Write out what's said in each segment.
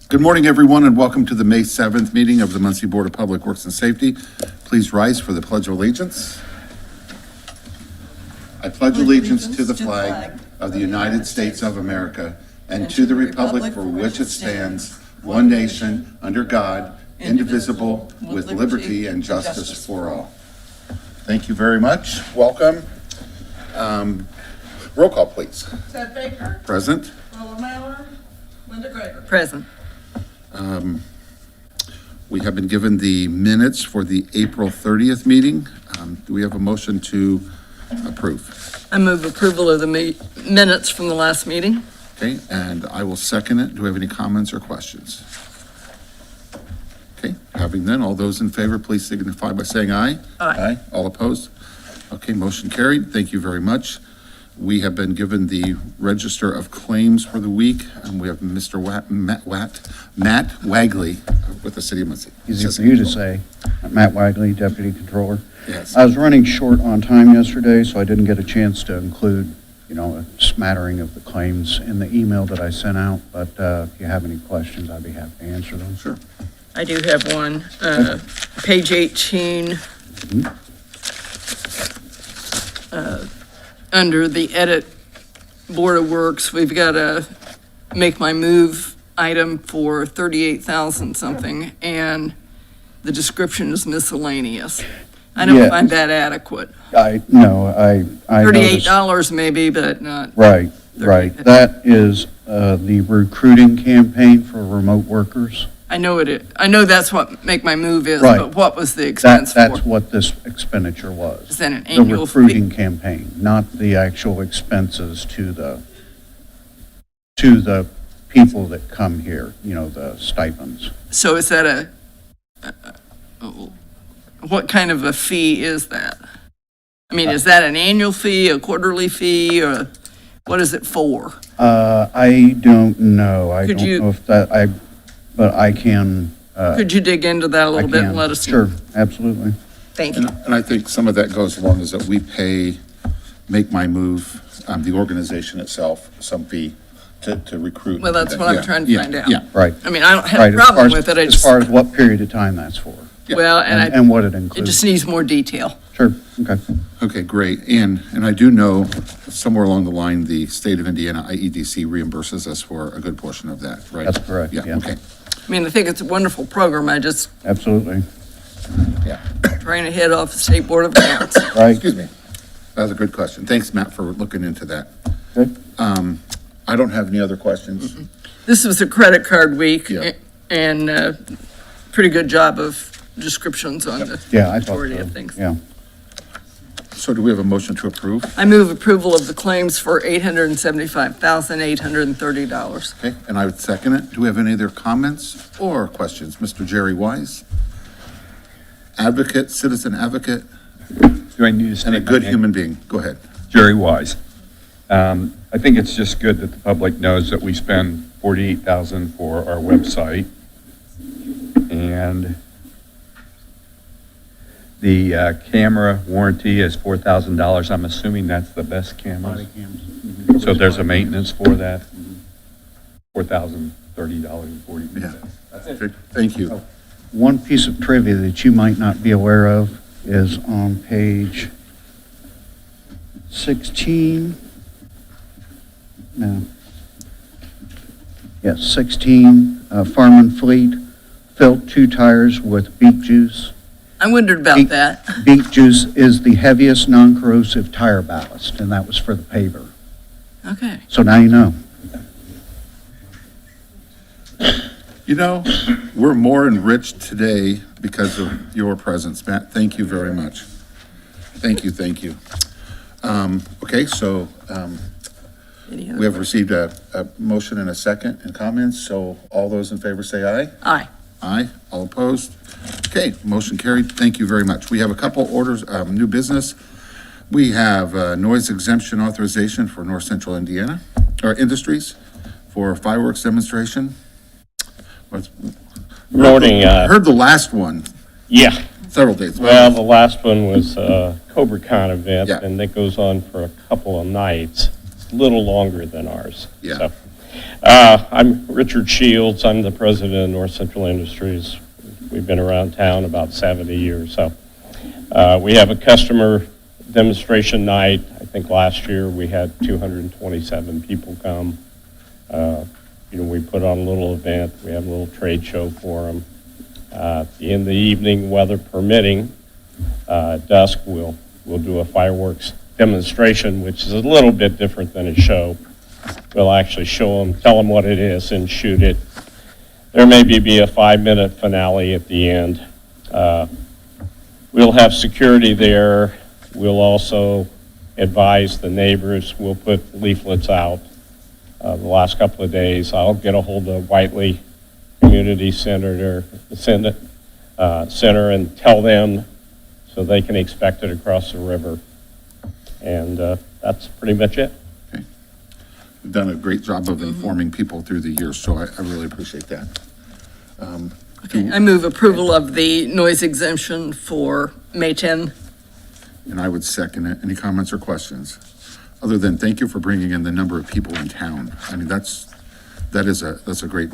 Good morning, everyone, and welcome to the May 7th meeting of the Muncie Board of Public Works and Safety. Please rise for the Pledge of Allegiance. I pledge allegiance to the flag of the United States of America and to the republic for which it stands, one nation, under God, indivisible, with liberty and justice for all. Thank you very much. Welcome. Roll call, please. Ted Baker, Present. Paula Maurer, Linda Gregory. Present. We have been given the minutes for the April 30th meeting. Do we have a motion to approve? I move approval of the minutes from the last meeting. Okay, and I will second it. Do we have any comments or questions? Okay, having none, all those in favor, please signify by saying aye. Aye. All opposed? Okay, motion carried. Thank you very much. We have been given the register of claims for the week, and we have Mr. Matt Wagley with the City of Muncie. Easy for you to say. Matt Wagley, Deputy Controller. Yes. I was running short on time yesterday, so I didn't get a chance to include, a smattering of the claims in the email that I sent out, but if you have any questions, I'd be happy to answer them. Sure. I do have one. Page 18. Under the edit Board of Works, we've got a make my move item for 38,000 something, and the description is miscellaneous. I don't Yes. find that adequate. I noticed. $38 maybe, but not. Right. 38. That is the recruiting campaign for remote workers. I know it is. I know that's what make my move is, Right. but what was the expense for? That's what this expenditure was. Is that an The annual fee? recruiting campaign, not the actual expenses to the people that come here, the stipends. So is that what kind of a fee is that? I mean, is that an annual fee, a quarterly fee, or what is it for? I don't know. I Could don't you- know if but I can. Could you dig into that a I little bit and can. let us know? Sure, absolutely. Thank you. And I think some of that goes along is that we pay Make My Move, the organization itself, some fee to recruit. Well, that's what I'm Yeah, trying to yeah, find out. Yeah, Right. I mean, I don't have Right. a problem with it. I As just, far as what period of time that's for, well, and what it it includes. just needs more detail. Sure, okay. okay, great. And I do know somewhere along the line, the state of Indiana IEDC reimburses us for a good portion of that, right? That's correct, Yeah, yeah. okay, I mean, I think it's a wonderful program. I just Absolutely. yeah. trying to head off the State Board of Accounts. Right. Excuse me. That was a good question. Thanks, Matt, for looking into that. Good. I don't have any other questions. This was a credit card week, Yeah. and pretty good job of descriptions on the Yeah, I thought majority so. of things. Yeah. So do we have a motion to approve? I move approval of the claims for $875,830. Okay, and I would second it. Do we have any other comments or questions? Mr. Jerry Wise, advocate, citizen advocate, Do I need to state and a my good name? human being. Go ahead. Jerry Wise. I think it's just good that the public knows that we spend $48,000 for our website. And the camera warranty is $4,000. I'm assuming that's the best camera. So there's a maintenance for that, $4,030.40. Yeah. Thank you. One piece of trivia that you might not be aware of is on page 16. No. Yes, 16, Farm and Fleet filled 2 tires with beet juice. I wondered about that. Beet juice is the heaviest non-corrosive tire ballast, and that was for the paver. Okay. So now you know. You know, we're more enriched today because of your presence, Matt. Thank you very much. Thank you, thank you. Okay, so Any we other- have received a motion and a second and comments, so all those in favor say aye. Aye. Aye, all opposed? Okay, motion carried. Thank you very much. We have a couple orders, new business. We have noise exemption authorization for North Central Indiana, or Industries, for fireworks demonstration. Morning. Heard the last one Yeah, several days. well, the last one was a CobraCon event, Yeah. and that goes on for a couple of nights. It's a little longer than ours. Yeah. So, I'm Richard Shields. I'm the president of North Central Industries. We've been around town about 70 years. So we have a customer demonstration night. I think last year we had 227 people come. We put on a little event. We have a little trade show for them. In the evening, weather permitting, at dusk, we'll do a fireworks demonstration, which is a little bit different than a show. We'll actually show them, tell them what it is, and shoot it. There may be a 5-minute finale at the end. We'll have security there. We'll also advise the neighbors. We'll put leaflets out. The last couple of days, I'll get a hold of Whiteley Community Center and tell them so they can expect it across the river. And that's pretty much it. You've done a great job of informing people through the years, so I really appreciate that. Okay, I move approval of the noise exemption for May 10. And I would second it. Any comments or questions? Other than thank you for bringing in the number of people in town. I mean, that's a great,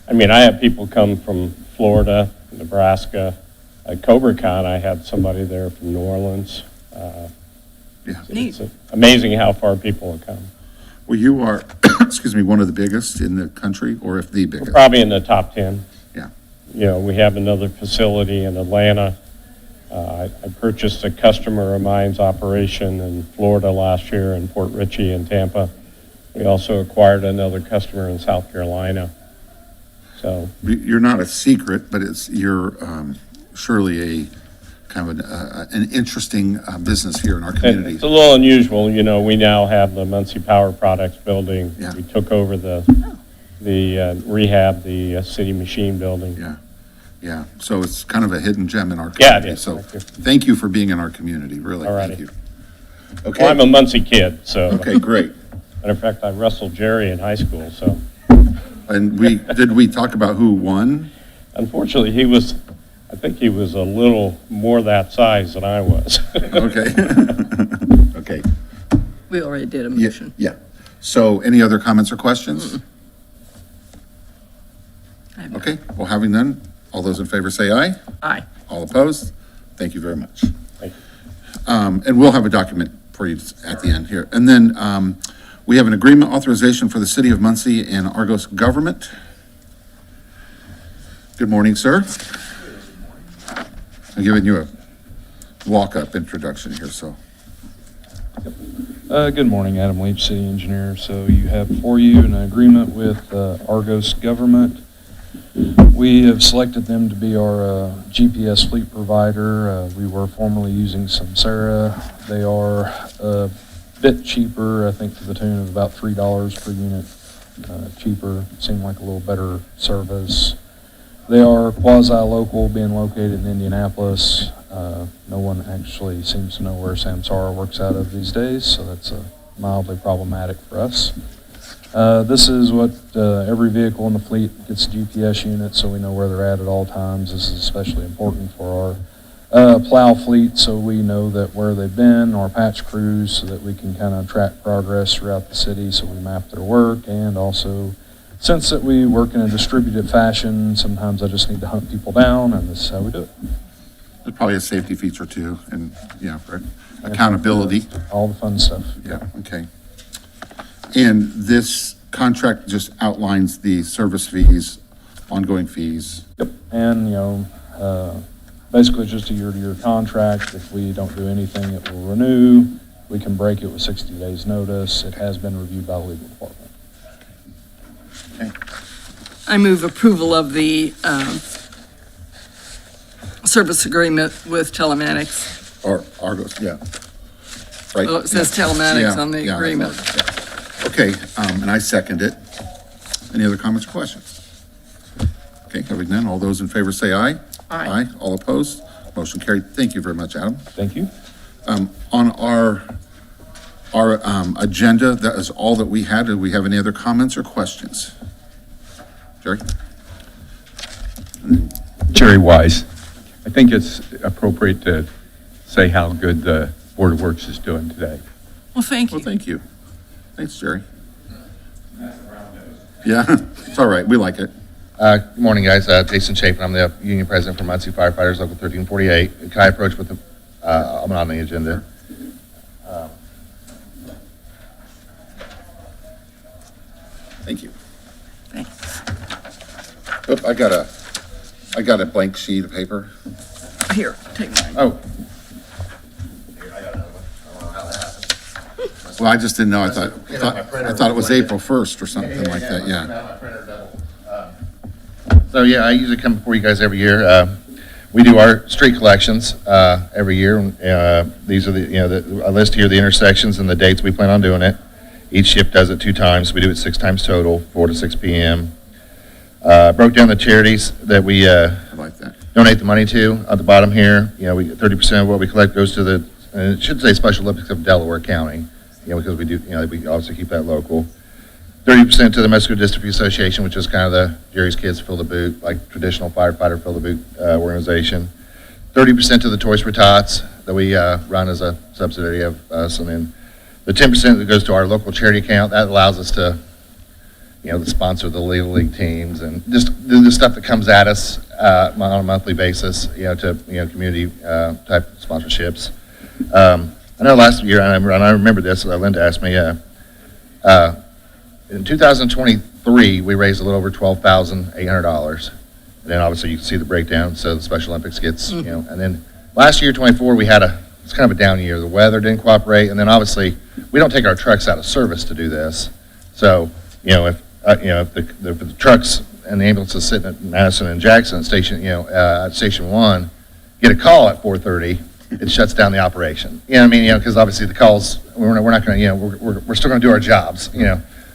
I have people come from Florida, Nebraska. At CobraCon, I had somebody there from New Orleans. yeah. Neat. It's amazing how far people have come. Well, you are, excuse me, one of the biggest in the country, or if the We're biggest. probably in the top 10. Yeah. We have another facility in Atlanta. I purchased a customer of mine's operation in Florida last year, in Port Richey and Tampa. We also acquired another customer in South Carolina. So, You're not a secret, but you're surely a kind of an interesting business here in our community. it's a little unusual, we now have the Muncie Power Products building. Yeah. We took over the rehab, the city machine building. Yeah, yeah. So it's kind of a hidden gem in our Yeah, it community. is. So Thank you. thank you for being in our community, really. All Thank righty. you. Well, I'm a Okay, Muncie kid, so. okay, great. Matter of fact, I wrestled Jerry in high school, so. And did we talk about who won? Unfortunately, I think he was a little more that size than I was. Okay. Okay, We already did a yeah, motion. yeah. So any other comments or questions? I have none. Okay, well, having none, all those in favor say aye. Aye. All opposed? Thank you very much. Thank you. And we'll have a document for you at the end here. And then we have an agreement authorization for the City of Muncie and Argos government. Good morning, sir. I'm giving you a walk-up introduction here, so. Good morning, Adam Leach, City Engineer. So you have before you an agreement with Argos Government. We have selected them to be our GPS fleet provider. We were formerly using Samsara. They are a bit cheaper, I think to the tune of about $3 per unit cheaper. Seemed like a little better service. They are quasi-local, being located in Indianapolis. No one actually seems to know where Samsara works out of these days, so that's mildly problematic for us. This is what every vehicle in the fleet gets a GPS unit, so we know where they're at all times. This is especially important for our plow fleet, so we know that where they've been, our patch crews, so that we can kind of track progress throughout the city, so we map their work, and also since that we work in a distributed fashion, sometimes I just need to hunt people down, and this is how we do it. There's probably a safety feature too, and, yeah, for accountability. All the fun stuff. Yeah, okay. And this contract just outlines the service fees, ongoing fees. Yep. And, basically just a year-to-year contract. If we don't do anything, it will renew. We can break it with 60 days' notice. It has been reviewed by the legal department. Okay. I move approval of the service agreement with Telematics. Or Argos, yeah. Right. Well, it says yeah. Telematics Yeah, on the yeah, agreement. yeah. Okay, and I second it. Any other comments or questions? Okay, having none, all those in favor say aye. Aye. All opposed? Motion carried. Thank you very much, Adam. Thank you. On our agenda, that is all that we had. Do we have any other comments or questions? Jerry? Jerry Wise, I think it's appropriate to say how good the Board of Works is doing today. Well, thank Well, you. thank you. Thanks, Jerry. Yeah, it's all right, we like it. Good morning, guys. Jason Chapin. I'm the union president for Muncie Firefighters, Local 1348. Can I approach with the, I'm on the agenda. Thank you. Thanks. Oop, I got a blank sheet of paper. Here, take mine. Oh. Well, I just didn't know, I thought it was April 1st or something like that, yeah. So, yeah, I usually come before you guys every year. We do our street collections every year. These are a list here of the intersections and the dates we plan on doing it. Each shift does it 2 times. We do it 6 times total, 4 to 6 p.m. Broke down the charities that we I like that. donate the money to at the bottom here. 30% of what we collect goes to the, and it should say Special Olympics of Delaware County, because we do, we also keep that local. 30% to the Mexico District Association, which is kind of the Jerry's Kids Fill the Boot, like traditional firefighter Fill the Boot organization. 30% to the Toys for Tots that we run as a subsidiary of us, and then the 10% that goes to our local charity account. That allows us to, to sponsor the Little League teams and just do the stuff that comes at us on a monthly basis, to community type sponsorships. I know last year, and I remember this, Linda asked me, in 2023, we raised a little over $12,800. And then obviously you can see the breakdown, so the Special Olympics gets, and then last year, 24, we had it's kind of a down year. The weather didn't cooperate, and then obviously, we don't take our trucks out of service to do this. So, if the trucks and the ambulances sitting at Madison and Jackson Station, at Station 1, get a call at 4:30, it shuts down the operation. Because obviously the calls, we're not going to, we're still going to do our jobs,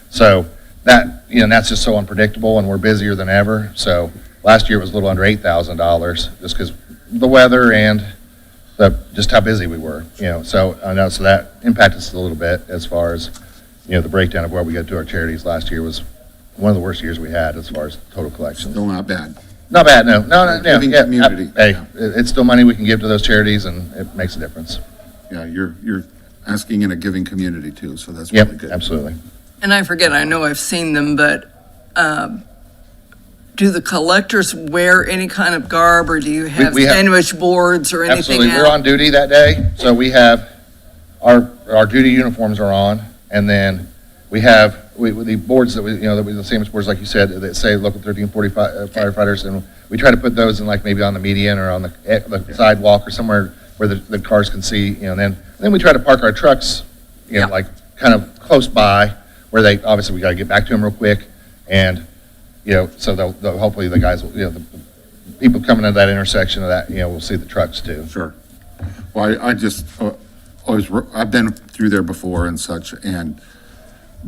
So that's just so unpredictable, and we're busier than ever. So last year it was a little under $8,000, just because the weather and just how busy we were. So I know, so that impacted us a little bit as far as the breakdown of what we got to our charities. Last year was one of the worst years we had as far as total collections. Still not bad. Not bad, no. Giving community. Hey, Yeah. it's still money we can give to those charities, and it makes a difference. Yeah, you're asking in a giving community too, so that's really Yep, good. absolutely. And I forget, I know I've seen them, but do the collectors wear any kind of garb, or do you have We have- sandwich boards or anything Absolutely, we're on out? duty that day, so we have, our duty uniforms are on, and then we have, the boards that the sandwich boards, like you said, that say local 1345 firefighters, and we try to put those in, like, maybe on the median or on the sidewalk or somewhere where the cars can see, and then we try to park our trucks, Yeah. like, kind of close by, where obviously we gotta get back to them real quick, and, so they'll hopefully the guys will, the people coming into that intersection of that, will see the trucks too. Sure. Well, I just always, I've been through there before and such, and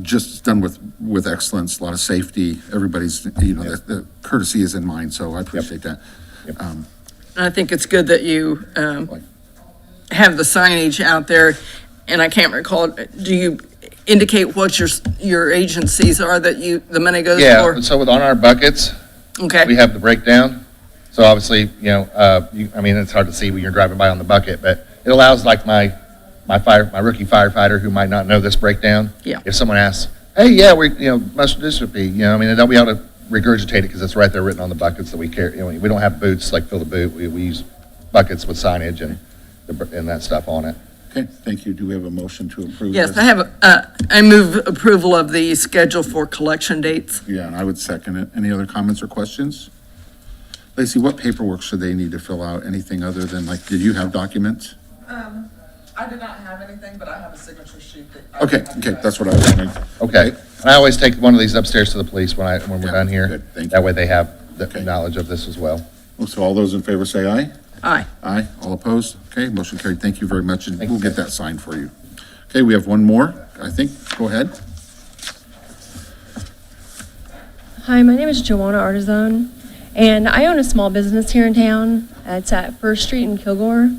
just done with excellence, a lot of safety. Everybody's, the courtesy is in mind, so I appreciate that. And I think it's good that you have the signage out there, and I can't recall, do you indicate what your agencies are that the money goes Yeah, for? so on our buckets, we Okay, have the breakdown. So obviously, it's hard to see when you're driving by on the bucket, but it allows like my rookie firefighter who might not know this breakdown. Yeah. If someone asks, hey, yeah, muscular dystrophy, they'll be able to regurgitate it because it's right there written on the buckets that we carry. We don't have boots like Fill the Boot. We use buckets with signage and that stuff on it. Okay, thank you. Do we have a motion to approve? yes, this? I have, I move approval of the schedule for collection dates. Yeah, and I would second it. Any other comments or questions? Lacey, what paperwork should they need to fill out? Anything other than, did you have documents? I did not have anything, but I have a signature sheet that. Okay, that's what I was wondering. Okay. And I always take one of these upstairs to the police when we're Yeah, done here. good, thank you. That way they have the Okay. knowledge of this as well. So all those in favor say aye? Aye. Aye. All opposed? Okay, motion carried. Thank you very much, and we'll get that signed for you. Okay, we have one more, I think. Go ahead. Hi, my name is Joanna Artizon, and I own a small business here in town. It's at First Street in Kilgore.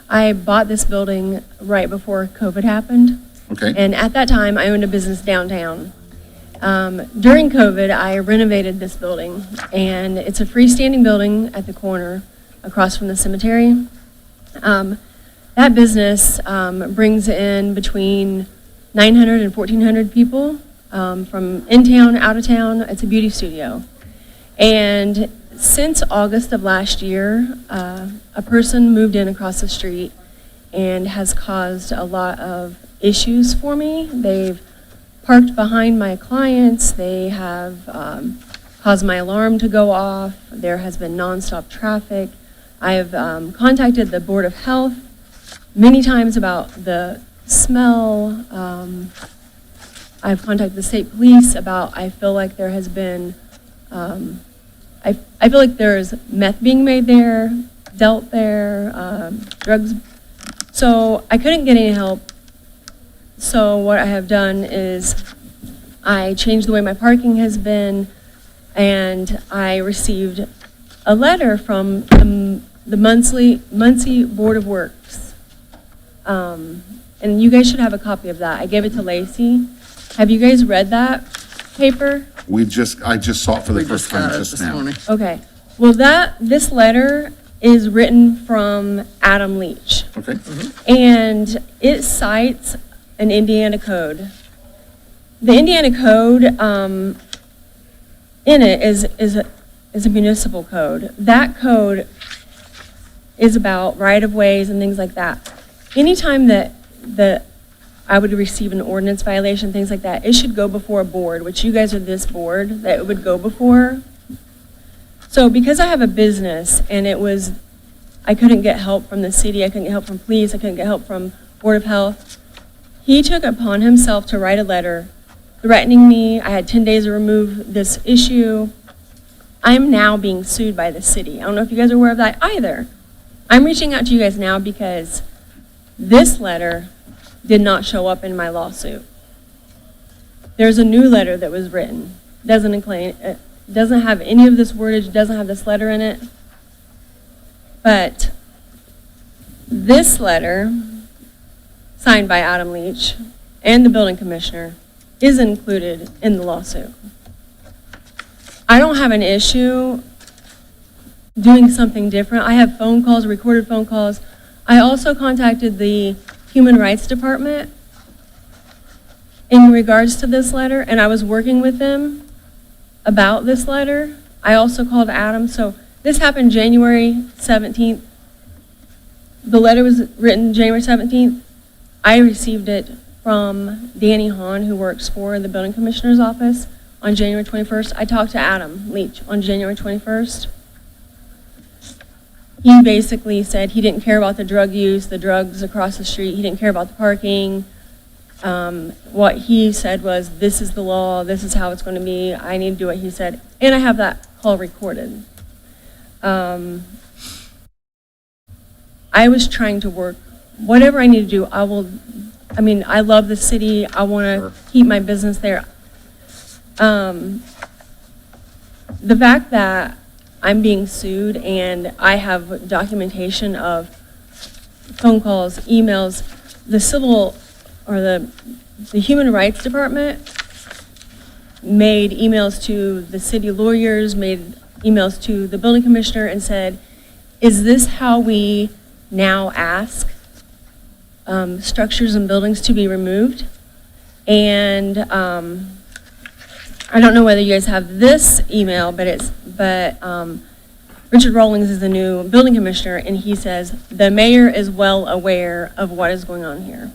I bought this building right before COVID happened, Okay, and at that time, I owned a business downtown. During COVID, I renovated this building, and it's a freestanding building at the corner across from the cemetery. That business brings in between 900 and 1,400 people from in town, out of town. It's a beauty studio. And since August of last year, a person moved in across the street and has caused a lot of issues for me. They've parked behind my clients. They have caused my alarm to go off. There has been nonstop traffic. I have contacted the Board of Health many times about the smell. I've contacted the state police about, I feel like there has been, I feel like there's meth being made there, dealt there, drugs. So I couldn't get any help. So what I have done is I changed the way my parking has been, and I received a letter from the Muncie Board of Works. And you guys should have a copy of that. I gave it to Lacey. Have you guys read that paper? I just saw it for the We first got time it just this now. morning. Okay. Well, this letter is written from Adam Leach. Okay, And it cites an Indiana code. The Indiana code in it is a municipal code. That code is about right-of-ways and things like that. Anytime that I would receive an ordinance violation, things like that, it should go before a board, which you guys are this board that it would go before. So because I have a business and I couldn't get help from the city, I couldn't get help from police, I couldn't get help from Board of Health, he took upon himself to write a letter threatening me. I had 10 days to remove this issue. I'm now being sued by the city. I don't know if you guys are aware of that either. I'm reaching out to you guys now because this letter did not show up in my lawsuit. There's a new letter that was written. It doesn't have any of this wordage, doesn't have this letter in it. But this letter, signed by Adam Leach and the building commissioner, is included in the lawsuit. I don't have an issue doing something different. I have phone calls, recorded phone calls. I also contacted the Human Rights Department in regards to this letter, and I was working with them about this letter. I also called Adam. So this happened January 17th. The letter was written January 17th. I received it from Danny Hahn, who works for the building commissioner's office, on January 21st. I talked to Adam Leach on January 21st. He basically said he didn't care about the drug use, the drugs across the street. He didn't care about the parking. What he said was, this is the law, this is how it's going to be, I need to do what he said. And I have that call recorded. I was trying to work, whatever I need to do, I love the city, I want to keep my business there. The fact that I'm being sued and I have documentation of phone calls, emails, the civil or the Human Rights Department made emails to the city lawyers, made emails to the building commissioner and said, is this how we now ask structures and buildings to be removed? And I don't know whether you guys have this email, but Richard Rawlings is the new building commissioner, and he says, the mayor is well aware of what is going on here.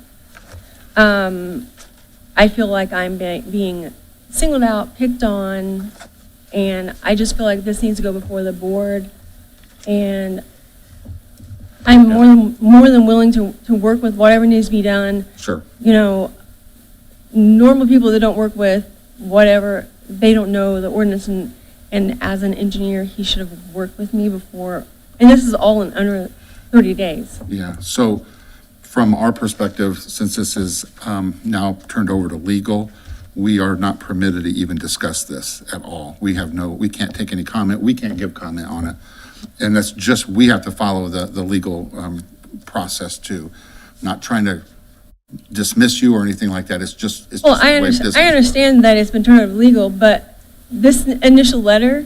I feel like I'm being singled out, picked on, and I just feel like this needs to go before the board. And I'm more than willing to work with whatever needs to be done. sure. You know, normal people that don't work with whatever, they don't know the ordinance, and as an engineer, he should have worked with me before. And this is all in under 30 days. Yeah, so from our perspective, since this is now turned over to legal, we are not permitted to even discuss this at all. We can't take any comment, we can't give comment on it. And that's just, we have to follow the legal process too. Not trying to dismiss you or anything like that, it's just the Well, way business I understand that it's been turned over to legal, but this initial letter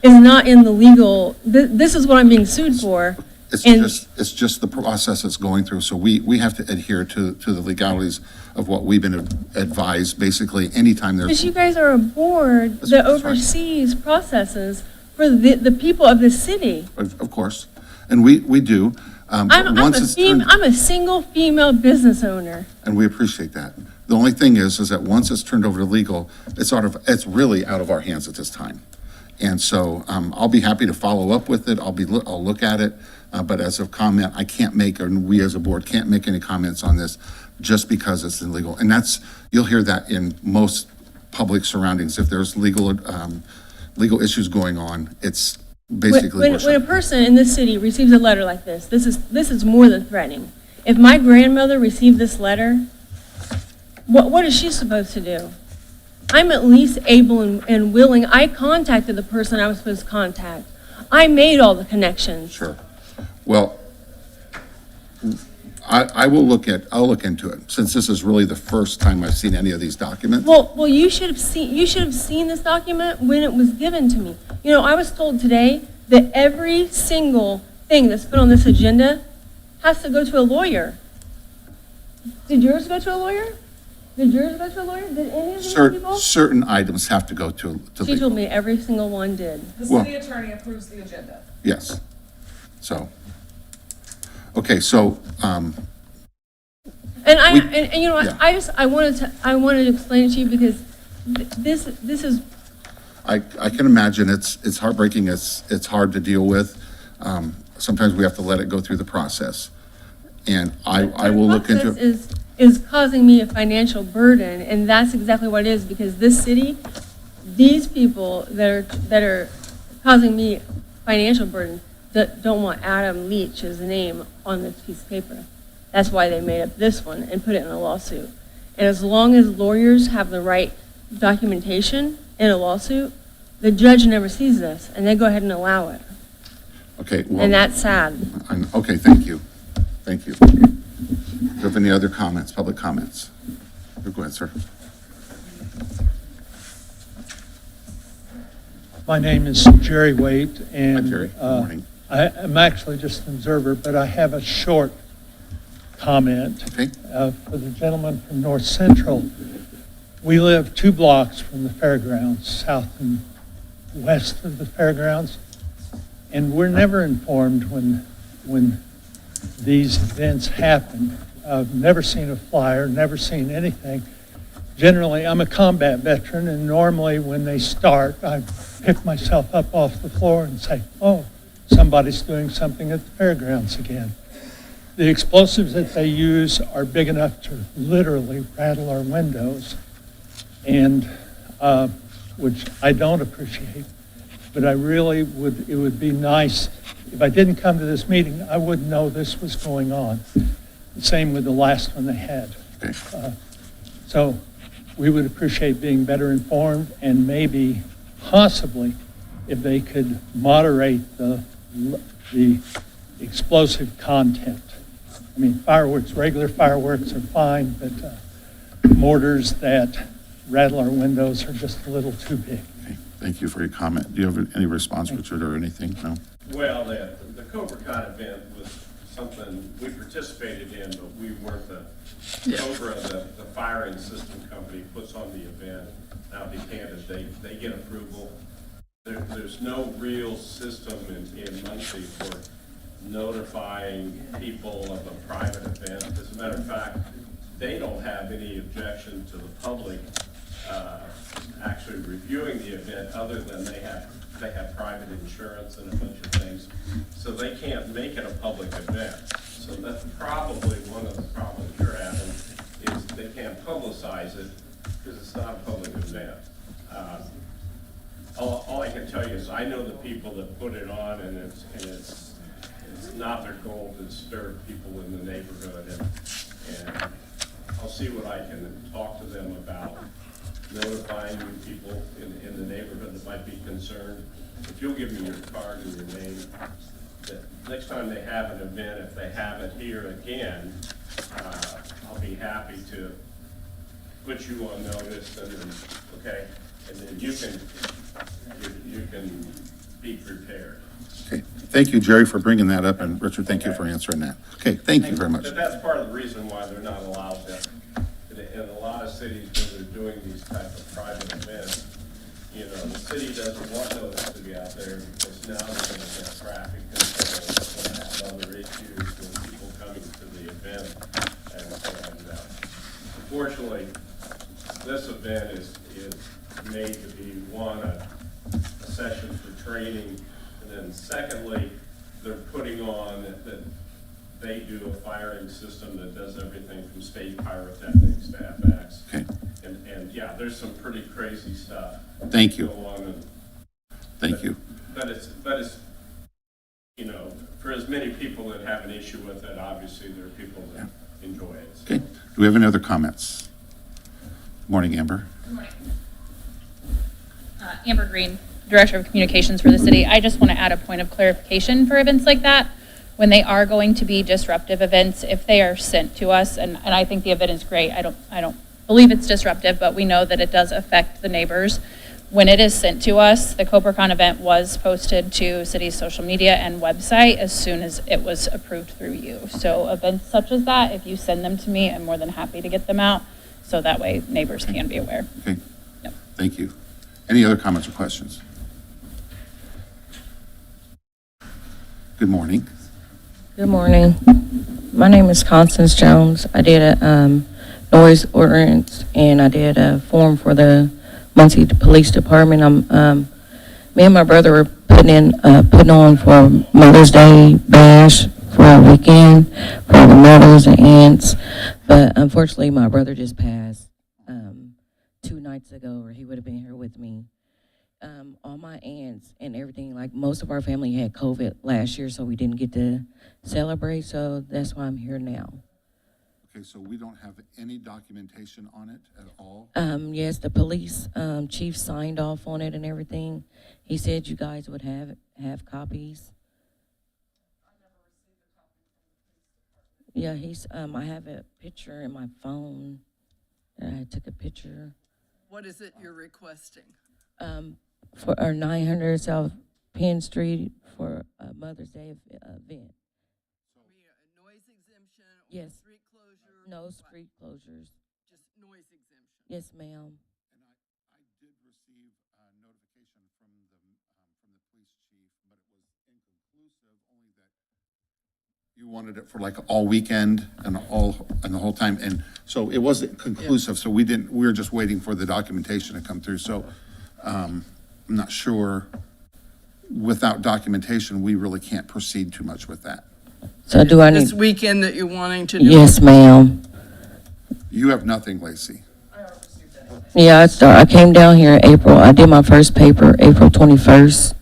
is not in the legal, this is what I'm being sued for. And- it's just the process it's going through. So we have to adhere to the legalities of what we've been advised, basically, anytime Because there's. you guys are a board That's- that that's right. oversees processes for the people of the city. Of course, and we do. But once it's turned- I'm a single female business owner. And we appreciate that. The only thing is that once it's turned over to legal, it's really out of our hands at this time. And so, I'll be happy to follow up with it. I'll look at it. But as a comment, I can't make, or we as a board can't make any comments on this just because it's illegal. And you'll hear that in most public surroundings. If there's legal issues going on, it's basically. When a person in this city receives a letter like this is more than threatening. If my grandmother received this letter, what is she supposed to do? I'm at least able and willing. I contacted the person I was supposed to contact. I made all the connections. Sure. Well, I'll look into it, since this is really the first time I've seen any of these documents. Well, you should have seen this document when it was given to me. You know, I was told today that every single thing that's put on this agenda has to go to a lawyer. Did yours go to a lawyer? Did yours go to a lawyer? Did any of these people? Certain items have to go to She legal. told me every single one did. The Well- city attorney approves the agenda. Yes. So, okay, so, And We- you know what, yeah. I wanted to explain it to you because this is, I can imagine it's heartbreaking, it's hard to deal with. Sometimes we have to let it go through the process. And I will look into it. process is causing me a financial burden, and that's exactly what it is, because this city, these people that are causing me financial burden, that don't want Adam Leach's name on this piece of paper. That's why they made up this one and put it in a lawsuit. And as long as lawyers have the right documentation in a lawsuit, the judge never sees this, and they go ahead and allow it. Okay, well. And that's sad. Okay, thank you. Thank you. Do you have any other comments, public comments? Go ahead, sir. My name is Jerry Waite, and Hi, Jerry. Good morning. I'm actually just an observer, but I have a short comment Okay, for the gentleman from North Central. We live 2 blocks from the fairgrounds, south and west of the fairgrounds, and we're never informed when these events happen. I've never seen a flyer, never seen anything. Generally, I'm a combat veteran, and normally when they start, I pick myself up off the floor and say, oh, somebody's doing something at the fairgrounds again. The explosives that they use are big enough to literally rattle our windows, and which I don't appreciate. But I really it would be nice, if I didn't come to this meeting, I wouldn't know this was going on. The same with the last one they had. okay. So we would appreciate being better informed, and maybe, possibly, if they could moderate the explosive content. I mean, fireworks, regular fireworks are fine, but mortars that rattle our windows are just a little too big. Okay, thank you for your comment. Do you have any response, Richard, or anything? No? Well, the CobraCon event was something we participated in, but we weren't Cobra, the firing system company, puts on the event. Now, be candid, they get approval. There's no real system in Muncie for notifying people of a private event. As a matter of fact, they don't have any objection to the public actually reviewing the event, other than they have private insurance and a bunch of things, so they can't make it a public event. So that's probably one of the problems you're having, is they can't publicize it because it's not a public event. All I can tell you is I know the people that put it on, and it's not their goal to disturb people in the neighborhood, and I'll see what I can talk to them about, notifying you people in the neighborhood that might be concerned. If you'll give me your card and your name, that next time they have an event, if they have it here again, I'll be happy to put you on notice, and then, okay, and then you can be prepared. Okay, thank you, Jerry, for bringing that up, and Richard, thank you for answering that. Okay, thank you very much. But that's part of the reason why they're not allowed to. In a lot of cities, when they're doing these type of private events, you know, the city doesn't want those to be out there because now they're going to get traffic control, they're going to have other issues with people coming to the event. And unfortunately, this event is made to be, one, a session for training, and then secondly, they're putting on that they do a firing system that does everything from state pyrotechnics to FX. Okay, And yeah, there's some pretty crazy stuff. thank you, Go on and- thank you. But it's, you know, for as many people that have an issue with it, obviously there are people that enjoy it. Okay, do we have any other comments? Morning, Amber. Good morning. Amber Green, Director of Communications for the city. I just want to add a point of clarification for events like that. When they are going to be disruptive events, if they are sent to us, and I think the event is great, I don't believe it's disruptive, but we know that it does affect the neighbors. When it is sent to us, the CobraCon event was posted to city's social media and website as soon as it was approved through you. So events such as that, if you send them to me, I'm more than happy to get them out, so that way neighbors can be aware. Okay, Yep. thank you. Any other comments or questions? Good morning. Good morning. My name is Constance Jones. I did a noise ordinance, and I did a form for the Muncie Police Department. Me and my brother were putting on for Mother's Day bash for a weekend for the mothers and aunts, but unfortunately my brother just passed 2 nights ago, or he would have been here with me. All my aunts and everything, like most of our family had COVID last year, so we didn't get to celebrate, so that's why I'm here now. Okay, so we don't have any documentation on it at all? Yes, the police chief signed off on it and everything. He said you guys would have copies. Yeah, I have a picture in my phone that I took a picture. What is it you're requesting? For our 900 South Penn Street for a Mother's Day event. Noise exemption or Yes. street closure? No street closures. Just noise exemption. Yes, ma'am. And I did receive notification from the police chief, but it was inconclusive, only that you wanted it for like all weekend and the whole time, and so it wasn't conclusive, so we were just waiting for the documentation to come through, so, I'm not sure, without documentation, we really can't proceed too much with that. So do I need? This weekend that you're wanting to do? Yes, ma'am. You have nothing, Lacey. Yeah, I came down here in April. I did my first paper April 21st.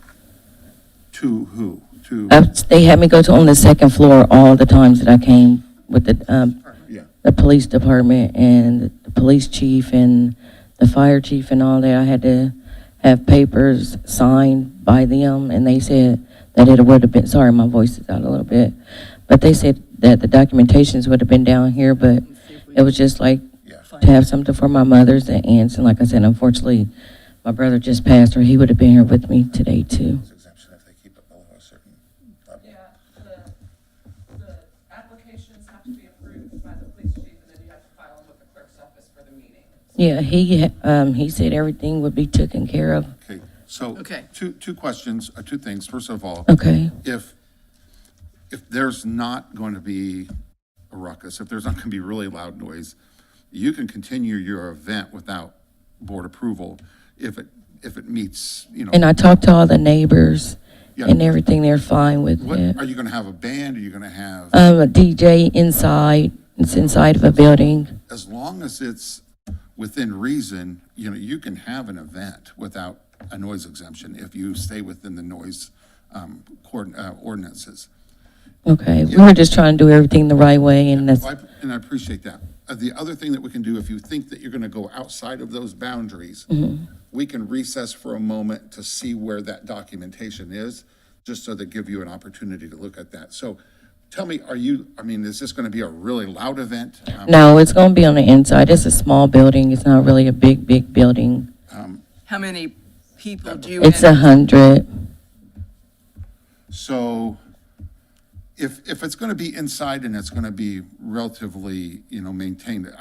To who? To, They had me go on the second floor all the times that I came with yeah, the police department and the police chief and the fire chief and all that. I had to have papers signed by them, and they said that it would have been, sorry, my voice is out a little bit, but they said that the documentations would have been down here, but it was just like yeah. to have something for my mothers and aunts, and like I said, unfortunately, my brother just passed, or he would have been here with me today too. Exemption if they keep it below a certain level. Yeah, the applications have to be approved by the police chief, and then you have to file them with the clerk's office for the meeting. Yeah, he said everything would be taken care of. Okay, so, Okay. two questions, two things. First of all, Okay, if there's not going to be a ruckus, if there's not going to be really loud noise, you can continue your event without board approval if it meets, and I talked to all the neighbors Yeah. and everything, they're fine with What, it. are you going to have a band? Are you going to have, A DJ inside, it's inside of a building. as long as it's within reason, you can have an event without a noise exemption if you stay within the noise ordinances. Okay, we were just trying to do everything the right way, and that's, And I appreciate that. The other thing that we can do, if you think that you're going to go outside of those boundaries, we can recess for a moment to see where that documentation is, just so that give you an opportunity to look at that. So tell me, is this going to be a really loud event? no, it's gonna be on the inside. It's a small building. It's not really a big building. How many people do you? It's 100. So if it's going to be inside and it's going to be relatively, maintained,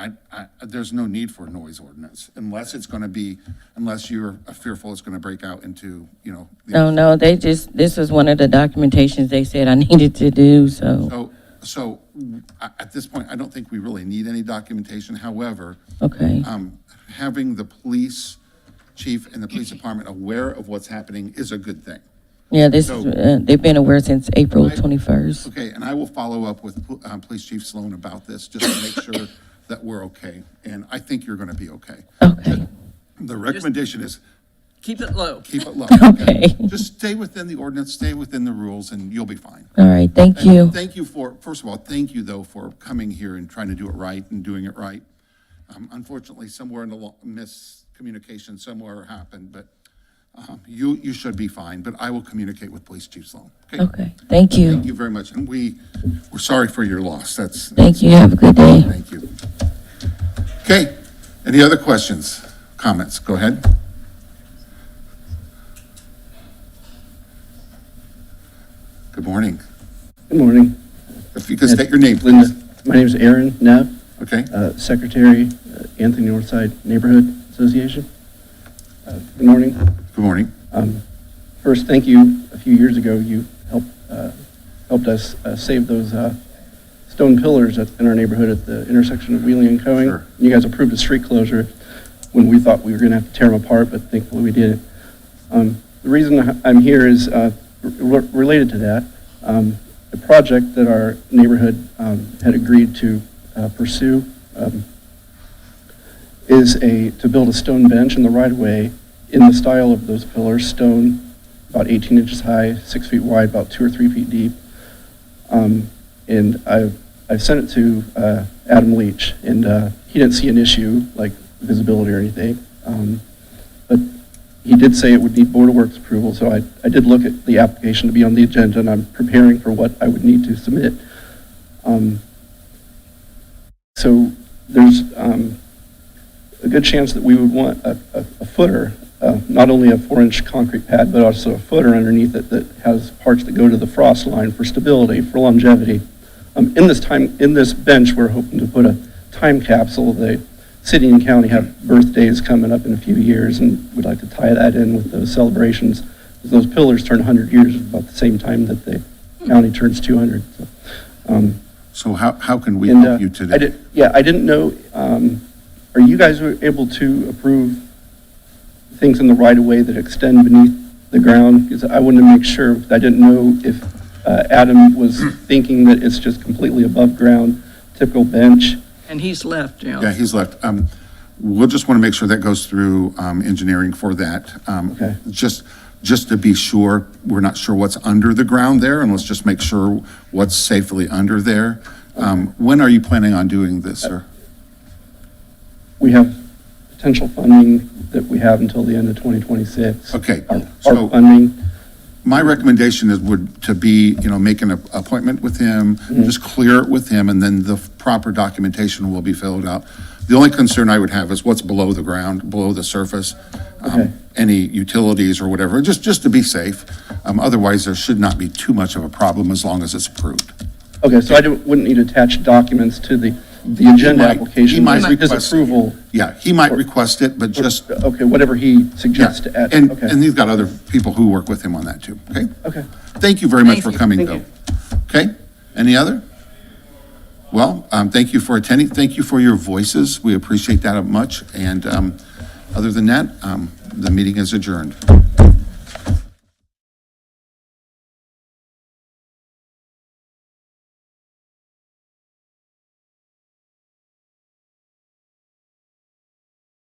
there's no need for a noise ordinance unless it's going to be, unless you're fearful it's going to break out into, No, this was one of the documentations they said I needed to do, so, So at this point, I don't think we really need any documentation. However, okay. having the police chief and the police department aware of what's happening is a good thing. Yeah, they've been aware since April Right. 21st. Okay, and I will follow up with Police Chief Sloan about this, just to make sure that we're okay. And I think you're going to be okay. Okay, The recommendation is Keep it low. keep it low. okay. Just stay within the ordinance, stay within the rules, and you'll be fine. All right, thank And you. Thank you first of all, thank you, though, for coming here and trying to do it right and doing it right. Unfortunately, somewhere in the miscommunication somewhere happened, but you should be fine, but I will communicate with Police Chief Sloan. Okay, thank you. Thank you very much, and we're sorry for your loss. Thank you, have a good day. Thank you. Okay, any other questions, comments? Go ahead. Good morning. Good morning. If you could state your name, Linda. please. My name is Aaron Neff, Okay, Secretary, Anthony Northside Neighborhood Association. Good morning. good morning. First, thank you. A few years ago, you helped us save those stone pillars in our neighborhood at the intersection of Wheeling and Coing. Sure. You guys approved a street closure when we thought we were going to have to tear them apart, but thankfully we didn't. The reason I'm here is related to that. The project that our neighborhood had agreed to pursue is to build a stone bench in the right-of-way in the style of those pillars, stone about 18 inches high, 6 feet wide, about 2 or 3 feet deep. And I've sent it to Adam Leach, and he didn't see an issue like visibility or anything. But he did say it would need Board of Works approval, so I did look at the application to be on the agenda, and I'm preparing for what I would need to submit. So there's a good chance that we would want a footer, not only a 4-inch concrete pad, but also a footer underneath it that has parts that go to the frost line for stability, for longevity. In this bench, we're hoping to put a time capsule. The city and county have birthdays coming up in a few years, and we'd like to tie that in with those celebrations. Those pillars turn 100 years about the same time that the county turns 200. So how can we And, help you today? I didn't know, are you guys able to approve things in the right-of-way that extend beneath the ground? Because I wanted to make sure, I didn't know if Adam was thinking that it's just completely above ground, typical bench. And he's left, Yeah, he's left. We'll just want to make sure that goes through engineering for that. Okay. Just to be sure, we're not sure what's under the ground there, and let's just make sure what's safely under there. When are you planning on doing this, sir? We have potential funding that we have until the end of 2026. Okay, Our so funding, my recommendation would be, make an appointment with him, just clear it with him, and then the proper documentation will be filled out. The only concern I would have is what's below the ground, below the surface, Okay. any utilities or whatever, just to be safe. Otherwise, there should not be too much of a problem as long as it's approved. okay, so I wouldn't need attached documents to the agenda application. He might His request- approval. Yeah, he might request it, but just, Okay, whatever he suggests to add. and Okay. he's got other people who work with him on that too, okay? Okay. Thank you very much Thank for you. coming, Thank Bill. Okay, any other? Well, thank you for attending, thank you for your voices, we appreciate that much, and other than that, the meeting is adjourned.